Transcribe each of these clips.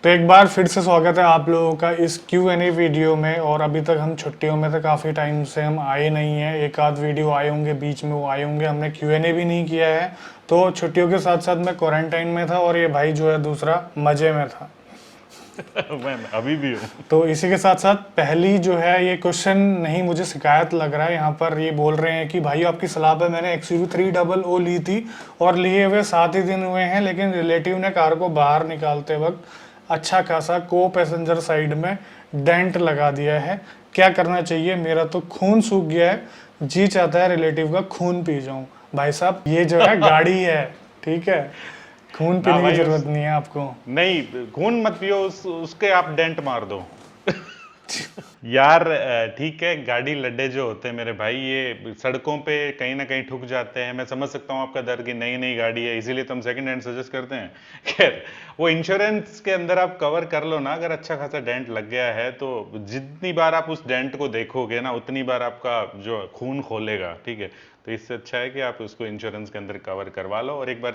तो एक बार फिर से स्वागत है आप लोगों का इस Q&A वीडियो में। और अभी तक हम छुट्टियों में थे, काफ़ी टाइम से हम आए नहीं हैं। एक आध वीडियो आए होंगे, बीच में वो आए होंगे, हमने Q&A भी नहीं किया है। तो छुट्टियों के साथ साथ मैं क्वारंटाइन में था और ये भाई जो है दूसरा मज़े में था। मैं अभी भी हूँ। तो इसी के साथ साथ पहली जो है ये क्वेश्चन नहीं, मुझे शिकायत लग रहा है। यहाँ पर ये बोल रहे हैं कि भाई आपकी सलाह पे मैंने XUV 300 ली थी और लिए हुए 7 ही दिन हुए हैं, लेकिन रिलेटिव ने कार को बाहर निकालते वक्त अच्छा खासा को पैसेंजर साइड में डेंट लगा दिया है। क्या करना चाहिए? मेरा तो खून सूख गया है, जी चाहता है रिलेटिव का खून पी जाऊं। भाई साहब ये जो है गाड़ी है, ठीक है, खून ना पीने की भाई जरूरत नहीं है आपको। नहीं, खून मत पियो, उसके आप डेंट मार दो। यार ठीक है, गाड़ी लड्डे जो होते हैं मेरे भाई, ये सड़कों पे कहीं ना कहीं ठुक जाते हैं। मैं समझ सकता हूँ आपका दर्द कि नई नई गाड़ी है, इसीलिए तो हम सेकंड हैंड सजेस्ट करते हैं। खैर, वो इंश्योरेंस के अंदर आप कवर कर लो ना। अगर अच्छा खासा डेंट लग गया है तो जितनी बार आप उस डेंट को देखोगे ना, उतनी बार आपका जो खून खोलेगा, ठीक है। तो इससे अच्छा है कि आप उसको इंश्योरेंस के अंदर कवर करवा लो और एक बार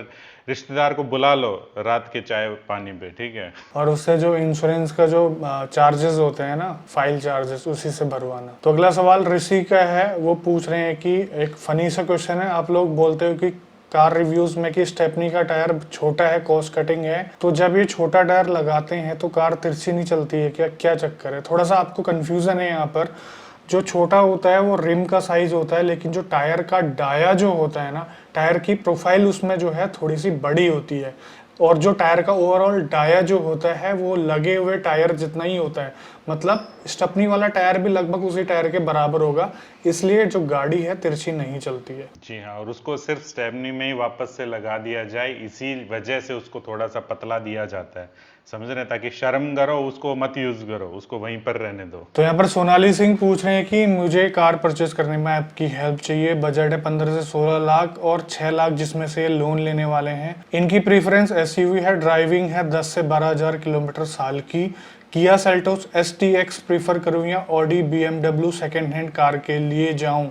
रिश्तेदार को बुला लो रात के चाय पानी पे, ठीक है। और उससे जो इंश्योरेंस का जो चार्जेस होते हैं ना, फाइल चार्जेस, उसी से भरवाना। तो अगला सवाल ऋषि का है। वो पूछ रहे हैं कि एक फनी सा क्वेश्चन है, आप लोग बोलते हो कि कार रिव्यूज में कि स्टेपनी का टायर छोटा है, कॉस्ट कटिंग है, तो जब ये छोटा टायर लगाते हैं तो कार तिरछी नहीं चलती है क्या? क्या चक्कर है? थोड़ा सा आपको कंफ्यूजन है यहाँ पर। जो छोटा होता है वो रिम का साइज होता है, लेकिन जो टायर का डाया जो होता है ना, टायर की प्रोफाइल उसमें जो है थोड़ी सी बड़ी होती है। और जो टायर का ओवरऑल डाया जो होता है वो लगे हुए टायर जितना ही होता है, मतलब स्टेपनी वाला टायर भी लगभग उसी टायर के बराबर होगा। इसलिए जो गाड़ी है तिरछी नहीं चलती है। जी हाँ, और उसको सिर्फ स्टेपनी में ही वापस से लगा दिया जाए, इसी वजह से उसको थोड़ा सा पतला दिया जाता है, समझ रहे हैं? ताकि शर्म करो उसको मत यूज करो, उसको वहीं पर रहने दो। तो यहाँ पर सोनाली सिंह पूछ रहे हैं कि मुझे कार परचेज करने में आपकी हेल्प चाहिए। बजट है 15 से 16 लाख और 6 लाख जिसमें से लोन लेने वाले हैं। इनकी प्रीफरेंस SUV है, ड्राइविंग है 10 से 12,000 किलोमीटर साल की। किया सेल्टोस STX प्रीफर करूँ या Audi BMW second hand car के लिए जाऊँ?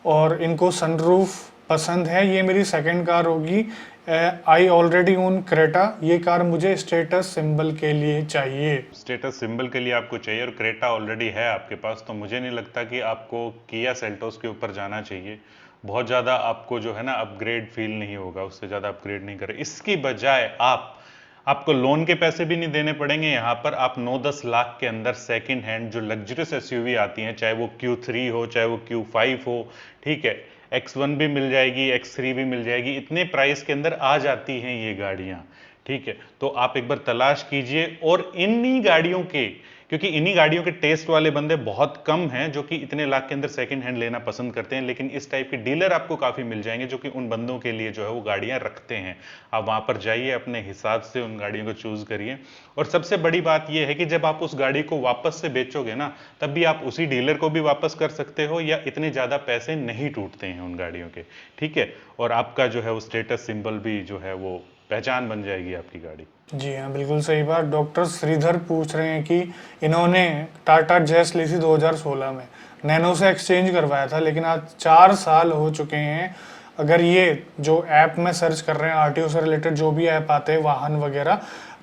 और इनको सनरूफ पसंद है। ये मेरी सेकंड कार होगी। I already own Creta. ये कार मुझे स्टेटस सिंबल के लिए चाहिए। स्टेटस सिंबल के लिए आपको चाहिए और क्रेटा ऑलरेडी है आपके पास, तो मुझे नहीं लगता कि आपको किया सेल्टोस के ऊपर जाना चाहिए। बहुत ज़्यादा आपको जो है ना अपग्रेड फील नहीं होगा, उससे ज़्यादा अपग्रेड नहीं करें। इसकी बजाय आपको लोन के पैसे भी नहीं देने पड़ेंगे। यहाँ पर आप 9-10 लाख के अंदर सेकंड हैंड जो लग्जरियस SUV आती हैं, चाहे वो Q3 हो चाहे वो Q5 हो, ठीक है, X1 भी मिल जाएगी, X3 भी मिल जाएगी, इतने प्राइस के अंदर आ जाती हैं ये गाड़ियाँ, ठीक है। तो आप एक बार तलाश कीजिए और इन्हीं गाड़ियों के, क्योंकि इन्हीं गाड़ियों के टेस्ट वाले बंदे बहुत कम हैं जो कि इतने लाख के अंदर सेकंड हैंड लेना पसंद करते हैं, लेकिन इस टाइप के डीलर आपको काफी मिल जाएंगे जो कि उन बंदों के लिए जो है वो गाड़ियां रखते हैं। आप वहां पर जाइए, अपने हिसाब से उन गाड़ियों को चूज करिए। और सबसे बड़ी बात यह है कि जब आप उस गाड़ी को वापस से बेचोगे ना, तब भी आप उसी डीलर को भी वापस कर सकते हो, या इतने ज्यादा पैसे नहीं टूटते हैं उन गाड़ियों के, ठीक है। और आपका जो है वो स्टेटस सिंबल भी जो है वो पहचान बन जाएगी आपकी गाड़ी। जी हाँ, बिल्कुल सही बात। डॉक्टर श्रीधर पूछ रहे हैं कि इन्होंने टाटा जैस ली थी 2016 में, नैनो से एक्सचेंज करवाया था, लेकिन आज 4 साल हो चुके हैं। अगर ये जो ऐप में सर्च कर रहे हैं, RTO से रिलेटेड जो भी ऐप आते हैं वाहन वगैरह,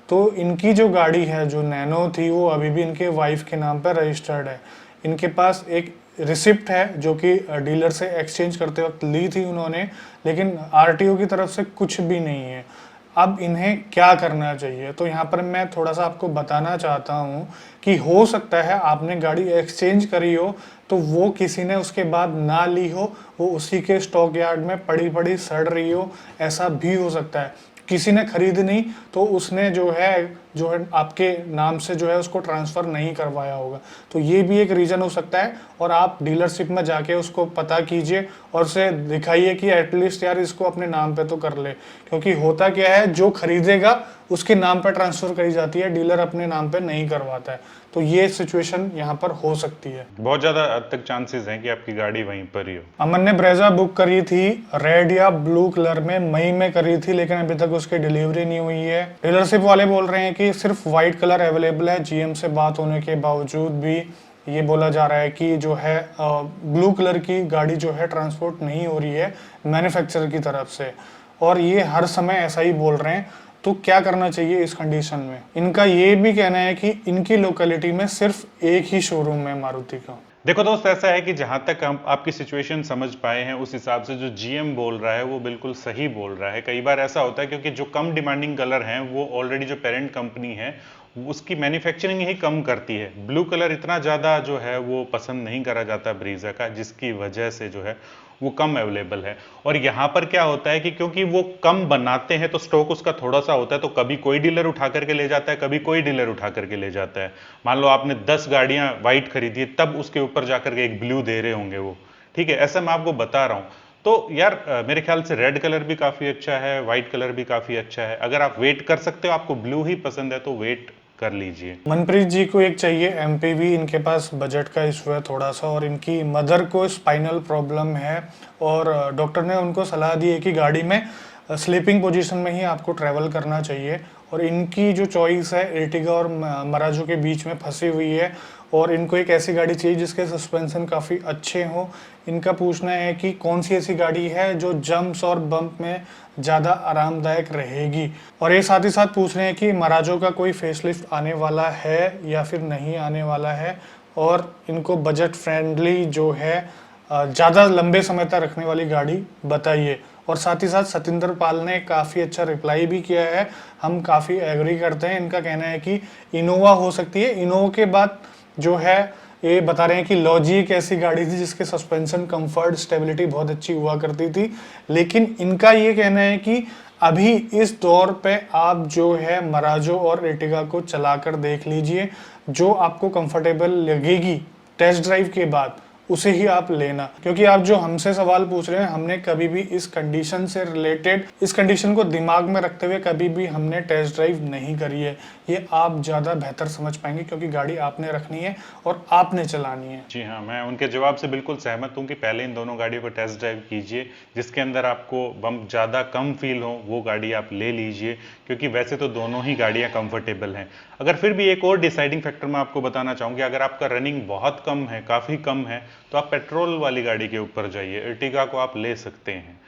तो इनकी जो गाड़ी है जो नैनो थी वो अभी भी इनके वाइफ के नाम पर रजिस्टर्ड है। इनके पास एक रिसिप्ट है जो कि डीलर से एक्सचेंज करते वक्त ली थी उन्होंने, लेकिन RTO की तरफ से कुछ भी नहीं है। अब इन्हें क्या करना चाहिए? तो यहाँ पर मैं थोड़ा सा आपको बताना चाहता हूँ कि हो सकता है आपने गाड़ी एक्सचेंज करी हो तो वो किसी ने उसके बाद ना ली हो, वो उसी के स्टॉक यार्ड में पड़ी पड़ी सड़ रही हो, ऐसा भी हो सकता है। किसी ने खरीद नहीं तो उसने जो है आपके नाम से जो है उसको ट्रांसफ़र नहीं करवाया होगा, तो ये भी एक रीज़न हो सकता है। और आप डीलरशिप में जाके उसको पता कीजिए और उसे दिखाइए कि एटलीस्ट यार इसको अपने नाम पे तो कर ले, क्योंकि होता क्या है, जो खरीदेगा उसके नाम पे ट्रांसफ़र करी जाती है, डीलर अपने नाम पे नहीं करवाता है। तो ये सिचुएशन यहाँ पर हो सकती है। बहुत ज्यादा हद तक चांसेस हैं कि आपकी गाड़ी वहीं पर ही हो। अमन ने ब्रेजा बुक करी थी रेड या ब्लू कलर में, मई में करी थी, लेकिन अभी तक उसकी डिलीवरी नहीं हुई है। डीलरशिप वाले बोल रहे हैं कि सिर्फ व्हाइट कलर अवेलेबल है। GM से बात होने के बावजूद भी ये बोला जा रहा है कि जो है ब्लू कलर की गाड़ी जो है ट्रांसपोर्ट नहीं हो रही है मैन्युफैक्चरर की तरफ से, और ये हर समय ऐसा ही बोल रहे हैं। तो क्या करना चाहिए इस कंडीशन में? इनका ये भी कहना है कि इनकी लोकेलिटी में सिर्फ एक ही शोरूम है मारुति का। देखो दोस्त, ऐसा है कि जहां तक हम आपकी सिचुएशन समझ पाए हैं उस हिसाब से जो जीएम बोल रहा है वो बिल्कुल सही बोल रहा है। कई बार ऐसा होता है क्योंकि जो कम डिमांडिंग कलर हैं वो ऑलरेडी जो पेरेंट कंपनी है उसकी मैन्युफैक्चरिंग ही कम करती है। ब्लू कलर इतना ज़्यादा जो है वो पसंद नहीं करा जाता ब्रीजा का, जिसकी वजह से जो है वो कम अवेलेबल है। और यहाँ पर क्या होता है कि क्योंकि वो कम बनाते हैं तो स्टॉक उसका थोड़ा सा होता है, तो कभी कोई डीलर उठा करके ले जाता है, कभी कोई डीलर उठा करके ले जाता है। मान लो आपने 10 गाड़ियां व्हाइट खरीदी है, तब उसके ऊपर जाकर के एक ब्लू दे रहे होंगे वो, ठीक है। ऐसा मैं आपको बता रहा हूँ। तो यार मेरे ख्याल से रेड कलर भी काफी अच्छा है, व्हाइट कलर भी काफी अच्छा है। अगर आप वेट कर सकते हो, आपको ब्लू ही पसंद है, तो वेट कर लीजिए। मनप्रीत जी को एक चाहिए एमपीवी, इनके पास बजट का इशू है थोड़ा सा, और इनकी मदर को स्पाइनल प्रॉब्लम है, और डॉक्टर ने उनको सलाह दी है कि गाड़ी में स्लीपिंग पोजीशन में ही आपको ट्रैवल करना चाहिए। और इनकी जो चॉइस है एर्टिगा और मराजो के बीच में फंसी हुई है, और इनको एक ऐसी गाड़ी चाहिए जिसके सस्पेंशन काफ़ी अच्छे हों। इनका पूछना है कि कौन सी ऐसी गाड़ी है जो जंप्स और बम्प में ज़्यादा आरामदायक रहेगी। और ये साथ ही साथ पूछ रहे हैं कि मराजो का कोई फेसलिफ्ट आने वाला है या फिर नहीं आने वाला है, और इनको बजट फ्रेंडली जो है ज़्यादा लंबे समय तक रखने वाली गाड़ी बताइए। और साथ ही साथ सतिंदर पाल ने काफ़ी अच्छा रिप्लाई भी किया है, हम काफ़ी एग्री करते हैं। इनका कहना है कि इनोवा हो सकती है। इनोवा के बाद जो है ये बता रहे हैं कि लॉजी एक ऐसी गाड़ी थी जिसके सस्पेंशन कंफर्ट स्टेबिलिटी बहुत अच्छी हुआ करती थी, लेकिन इनका ये कहना है कि अभी इस दौर पे आप जो है मराजो और एर्टिगा को चलाकर देख लीजिए, जो आपको कंफर्टेबल लगेगी टेस्ट ड्राइव के बाद उसे ही आप लेना। क्योंकि आप जो हमसे सवाल पूछ रहे हैं, हमने कभी भी इस कंडीशन से रिलेटेड, इस कंडीशन को दिमाग में रखते हुए कभी भी हमने टेस्ट ड्राइव नहीं करी है। ये आप ज़्यादा बेहतर समझ पाएंगे क्योंकि गाड़ी आपने रखनी है और आपने चलानी है। जी हाँ, मैं उनके जवाब से बिल्कुल सहमत हूँ कि पहले इन दोनों गाड़ियों को टेस्ट ड्राइव कीजिए, जिसके अंदर आपको बम्प ज़्यादा कम फील हो वो गाड़ी आप ले लीजिए, क्योंकि वैसे तो दोनों ही गाड़ियाँ कंफर्टेबल हैं। अगर फिर भी एक और डिसाइडिंग फैक्टर मैं आपको बताना चाहूँगी, अगर आपका रनिंग बहुत कम है, काफ़ी कम है, तो आप पेट्रोल वाली गाड़ी के ऊपर जाइए। एर्टिगा को आप ले सकते हैं,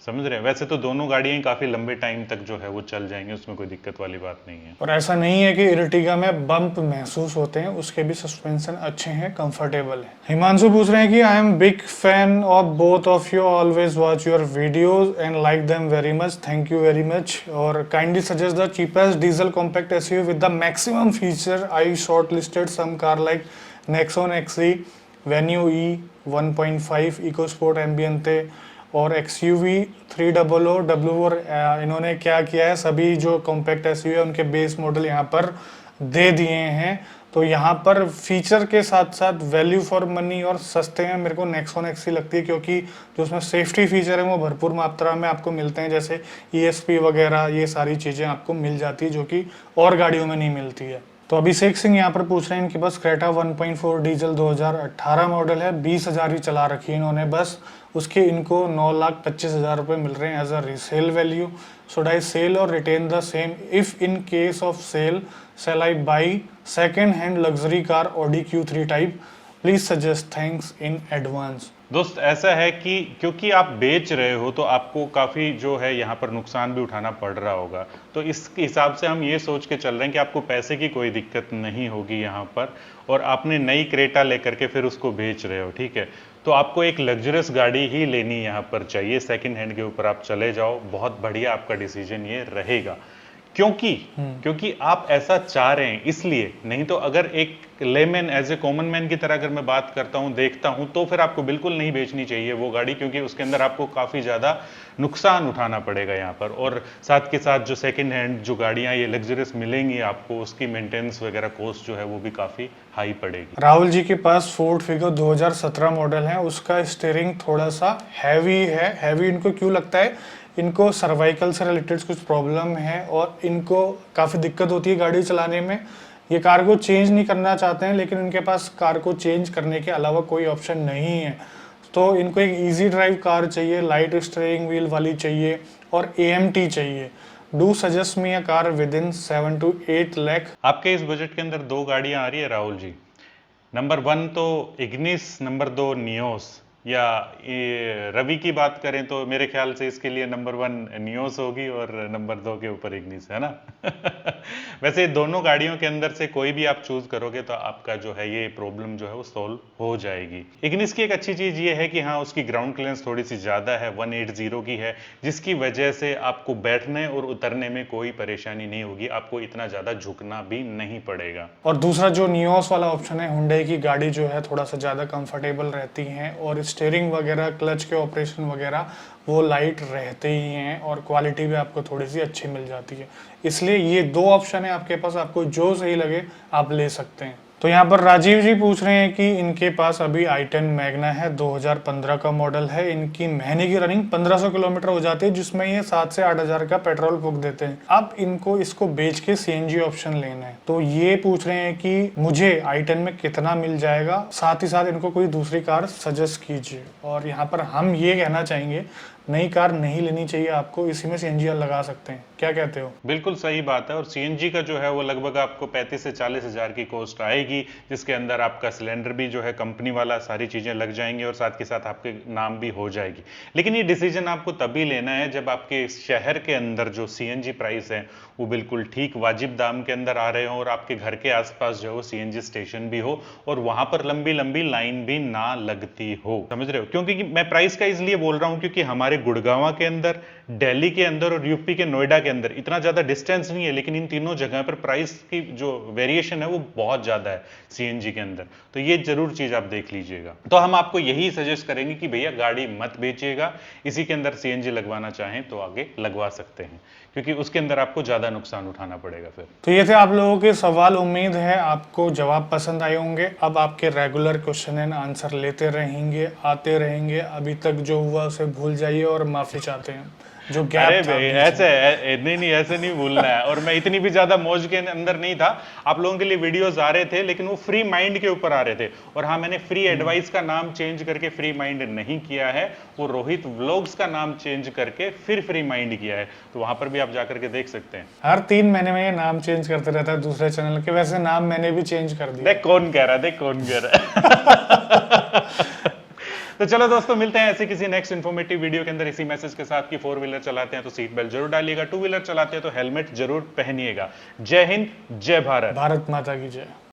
समझ रहे हैं। वैसे तो दोनों गाड़ियां काफी लंबे टाइम तक जो है वो चल जाएंगे, उसमें कोई दिक्कत वाली बात नहीं है। और ऐसा नहीं है कि एर्टिगा में बम्प महसूस होते हैं, उसके भी सस्पेंशन अच्छे हैं, कंफर्टेबल है। हिमांशु पूछ रहे हैं कि I am big fan of both of you, always watch your videos and like them very much, thank you very much, और kindly suggest the cheapest diesel compact SUV with the maximum feature. I shortlisted some car like Nexon XE, Venue E 1.5, EcoSport Ambiente और XUV 300 W4। इन्होंने क्या किया है, सभी जो compact SUV है उनके बेस मॉडल यहाँ पर दे दिए हैं। तो यहाँ पर फीचर के साथ साथ वैल्यू फॉर मनी और सस्ते में मेरे को नेक्सॉन एक्सी लगती है, क्योंकि जो उसमें सेफ्टी फीचर है वो भरपूर मात्रा में आपको मिलते हैं, जैसे ESP वगैरह, ये सारी चीज़ें आपको मिल जाती है जो कि और गाड़ियों में नहीं मिलती है। तो अभिषेक सिंह यहाँ पर पूछ रहे हैं, इनके पास क्रेटा 1.4 डीजल 2018 मॉडल है, 20,000 ही चला रखी है इन्होंने बस, उसके इनको 9,25,000 रुपये मिल रहे हैं as a resale value. Should I sell और retain the same? If in case of sale, shall I buy second hand luxury car Audi Q3 type? Please suggest, thanks in advance. दोस्त ऐसा है कि क्योंकि आप बेच रहे हो तो आपको काफ़ी जो है यहाँ पर नुकसान भी उठाना पड़ रहा होगा, तो इस हिसाब से हम ये सोच के चल रहे हैं कि आपको पैसे की कोई दिक्कत नहीं होगी यहाँ पर, और आपने नई क्रेटा लेकर के फिर उसको बेच रहे हो, ठीक है। तो आपको एक लग्जरियस गाड़ी ही लेनी यहाँ पर चाहिए, सेकंड हैंड के ऊपर आप चले जाओ, बहुत बढ़िया आपका डिसीजन ये रहेगा। क्योंकि आप ऐसा चाह रहे हैं इसलिए, नहीं तो अगर एक layman, as a common man की तरह अगर मैं बात करता हूं, देखता हूं, तो फिर आपको बिल्कुल नहीं बेचनी चाहिए वो गाड़ी, क्योंकि उसके अंदर आपको काफी ज्यादा नुकसान उठाना पड़ेगा यहाँ पर। और साथ के साथ जो सेकंड हैंड जो गाड़ियां ये लग्जरियस मिलेंगी आपको, उसकी मेंटेनेंस वगैरह कॉस्ट जो है वो भी काफी हाई पड़ेगी। राहुल जी के पास फोर्ड फिगर 2017 मॉडल है, उसका स्टीयरिंग थोड़ा सा हैवी है। हैवी इनको क्यों लगता है? इनको सर्वाइकल से रिलेटेड कुछ प्रॉब्लम है और इनको काफ़ी दिक्कत होती है गाड़ी चलाने में। ये कार को चेंज नहीं करना चाहते हैं, लेकिन इनके पास कार को चेंज करने के अलावा कोई ऑप्शन नहीं है। तो इनको एक इजी ड्राइव कार चाहिए, लाइट स्टीयरिंग व्हील वाली चाहिए और AMT चाहिए। Do suggest me a car with in 7 to 8 lakh. आपके इस बजट के अंदर दो गाड़ियां आ रही है राहुल जी। नंबर 1 तो इग्निस, नंबर 2 नियोस। या ये रवि की बात करें तो मेरे ख्याल से इसके लिए नंबर 1 नियोस होगी और नंबर 2 के ऊपर इग्निस, है ना। वैसे दोनों गाड़ियों के अंदर से कोई भी आप चूज करोगे तो आपका जो है ये प्रॉब्लम जो है वो सॉल्व हो जाएगी। इग्निस की एक अच्छी चीज ये है कि हाँ, उसकी ग्राउंड क्लियरेंस थोड़ी सी ज्यादा है, 180 की है, जिसकी वजह से आपको बैठने और उतरने में कोई परेशानी नहीं होगी, आपको इतना ज्यादा झुकना भी नहीं पड़ेगा। और दूसरा जो नियोस वाला ऑप्शन है, हुंडई की गाड़ी जो है थोड़ा सा ज़्यादा कंफर्टेबल रहती है और स्टीयरिंग वगैरह, क्लच के ऑपरेशन वगैरह वो लाइट रहते ही हैं और क्वालिटी भी आपको थोड़ी सी अच्छी मिल जाती है। इसलिए ये दो ऑप्शन है आपके पास, आपको जो सही लगे आप ले सकते हैं। तो यहाँ पर राजीव जी पूछ रहे हैं कि इनके पास अभी i10 मैग्ना है, 2015 का मॉडल है, इनकी महीने की रनिंग 1500 किलोमीटर हो जाती है, जिसमें ये 7 से 8 हज़ार का पेट्रोल फूक देते हैं। अब इनको इसको बेच के सीएनजी ऑप्शन लेना है, तो ये पूछ रहे हैं कि मुझे i10 में कितना मिल जाएगा, साथ ही साथ इनको कोई दूसरी कार सजेस्ट कीजिए। और यहाँ पर हम ये कहना चाहेंगे, नई कार नहीं लेनी चाहिए आपको, इसी में सीएनजी लगा सकते हैं। क्या कहते हो? बिल्कुल सही बात है। और सीएनजी का जो है वो लगभग आपको 35 से 40 हज़ार की कॉस्ट आएगी, जिसके अंदर आपका सिलेंडर भी जो है कंपनी वाला सारी चीजें लग जाएंगी और साथ के साथ आपके नाम भी हो जाएगी। लेकिन ये डिसीजन आपको तभी लेना है जब आपके शहर के अंदर जो सीएनजी प्राइस है वो बिल्कुल ठीक वाजिब दाम के अंदर आ रहे हो और आपके घर के आसपास जो है वो सीएनजी स्टेशन भी हो और वहां पर लंबी लंबी लाइन भी ना लगती हो। समझ रहे हो? क्योंकि मैं प्राइस का इसलिए बोल रहा हूं क्योंकि हमारे गुड़गांव के अंदर, दिल्ली के अंदर और यूपी के नोएडा के अंदर इतना ज्यादा डिस्टेंस नहीं है, लेकिन इन तीनों जगह पर प्राइस की जो वेरिएशन है वो बहुत ज्यादा है सीएनजी के अंदर। तो ये जरूर चीज आप देख लीजिएगा। तो हम आपको यही सजेस्ट करेंगे कि भैया गाड़ी मत बेचिएगा, इसी के अंदर सीएनजी लगवाना चाहें तो आगे लगवा सकते हैं, क्योंकि उसके अंदर आपको ज्यादा नुकसान उठाना पड़ेगा फिर। तो ये थे आप लोगों के सवाल, उम्मीद है आपको जवाब पसंद आए होंगे। अब आपके रेगुलर क्वेश्चन एंड आंसर लेते रहेंगे, आते रहेंगे। अभी तक जो हुआ उसे भूल जाइए और माफी चाहते हैं जो गैप अरे था भाई नहीं ऐसे नहीं भूलना है। और मैं इतनी भी ज्यादा मौज के अंदर नहीं था, आप लोगों के लिए वीडियोस आ रहे थे लेकिन वो फ्री माइंड के ऊपर आ रहे थे। और हाँ, मैंने फ्री एडवाइस का नाम चेंज करके फ्री माइंड नहीं किया है, वो रोहित व्लॉग्स का नाम चेंज करके फिर फ्री माइंड किया है, तो वहां पर भी आप जाकर के देख सकते हैं। हर 3 महीने में ये नाम चेंज करते रहता है दूसरे चैनल के। वैसे नाम मैंने भी चेंज कर दिया। देख कौन कह रहा है, देख कौन कह रहा है। तो चलो दोस्तों, मिलते हैं ऐसे किसी नेक्स्ट इन्फॉर्मेटिव वीडियो के अंदर इसी मैसेज के साथ कि 4 व्हीलर चलाते हैं तो सीट बेल्ट जरूर डालिएगा, 2 व्हीलर चलाते हैं तो हेलमेट जरूर पहनिएगा। जय हिंद, जय भारत। भारत माता की जय।